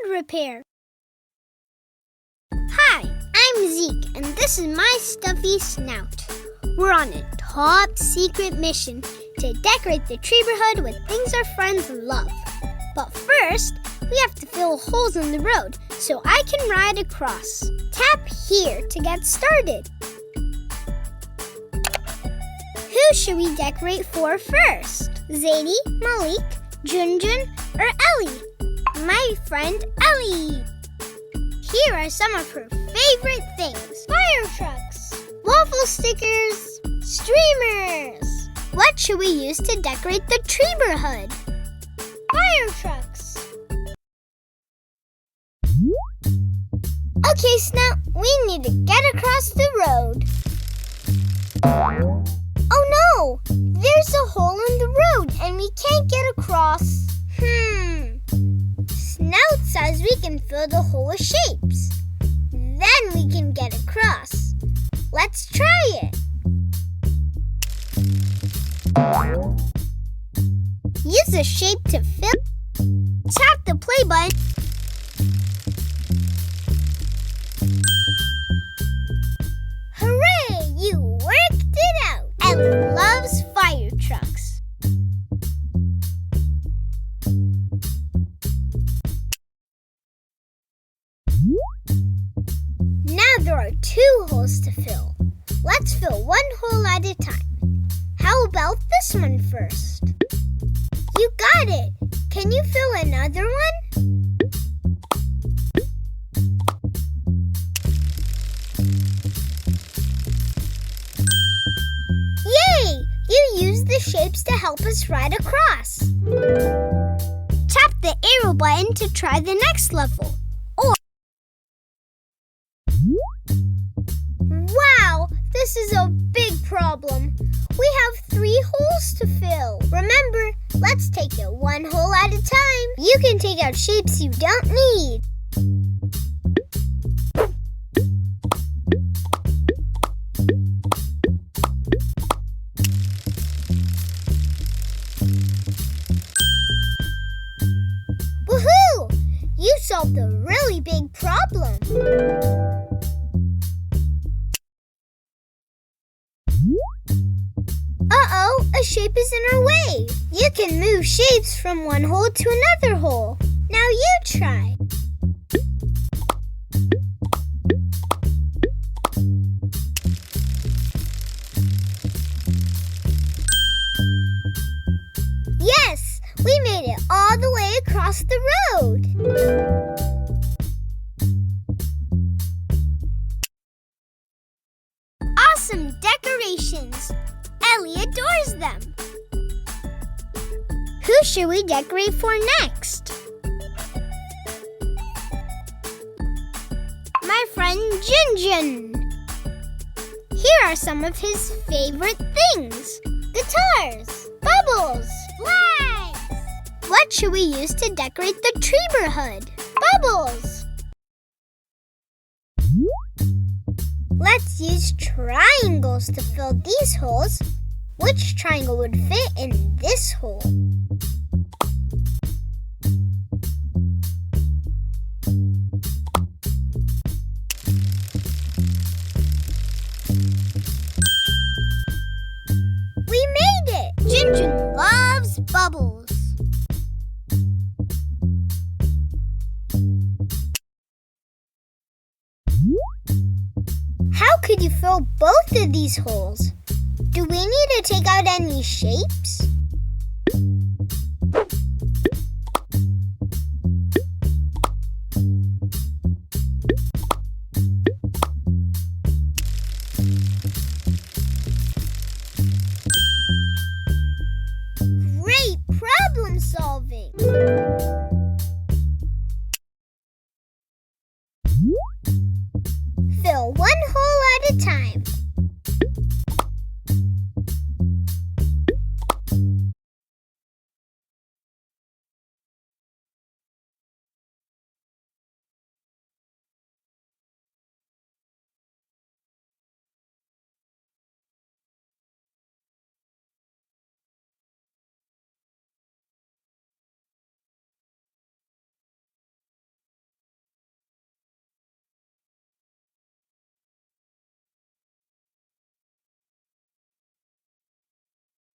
wood repair. Hi, I'm Zeke, and this is my stuffy snout. We're on a top secret mission to decorate the neighborhood with things our friends love. But first, we have to fill holes in the road so I can ride across. Tap here to get started. Who should we decorate for first? Zadie, Malik, Junjun, or Ellie? My friend Ellie. Here are some of her favorite things. Fire trucks, waffle stickers, streamers. What should we use to decorate the neighborhood? Fire trucks. Okay, Snout, we need to get across the road. Oh no! There's a hole in the road and we can't get across. Snout says we can fill the hole with shapes. Then we can get across. Let's try it. Use the shape to fill. Tap the play button. Hooray! You worked it out! Ellie loves fire trucks. Now there are 2 holes to fill. Let's fill one hole at a time. How about this one first? You got it! Can you fill another one? Yay! You used the shapes to help us ride across. Tap the arrow button to try the next level. Wow! This is a big problem. We have 3 holes to fill. Remember, let's take it one hole at a time. You can take out shapes you don't need. Woohoo! You solved a really big problem. Uh-oh, a shape is in our way. You can move shapes from one hole to another hole. Now you try. Yes, we made it all the way across the road. Awesome decorations! Ellie adores them. Who should we decorate for next? My friend Junjun. Here are some of his favorite things. Guitars, bubbles, flags. What should we use to decorate the neighborhood? Bubbles. Let's use triangles to fill these holes. Which triangle would fit in this hole? We made it! Junjun loves bubbles. How could you fill both of these holes? Do we need to take out any shapes?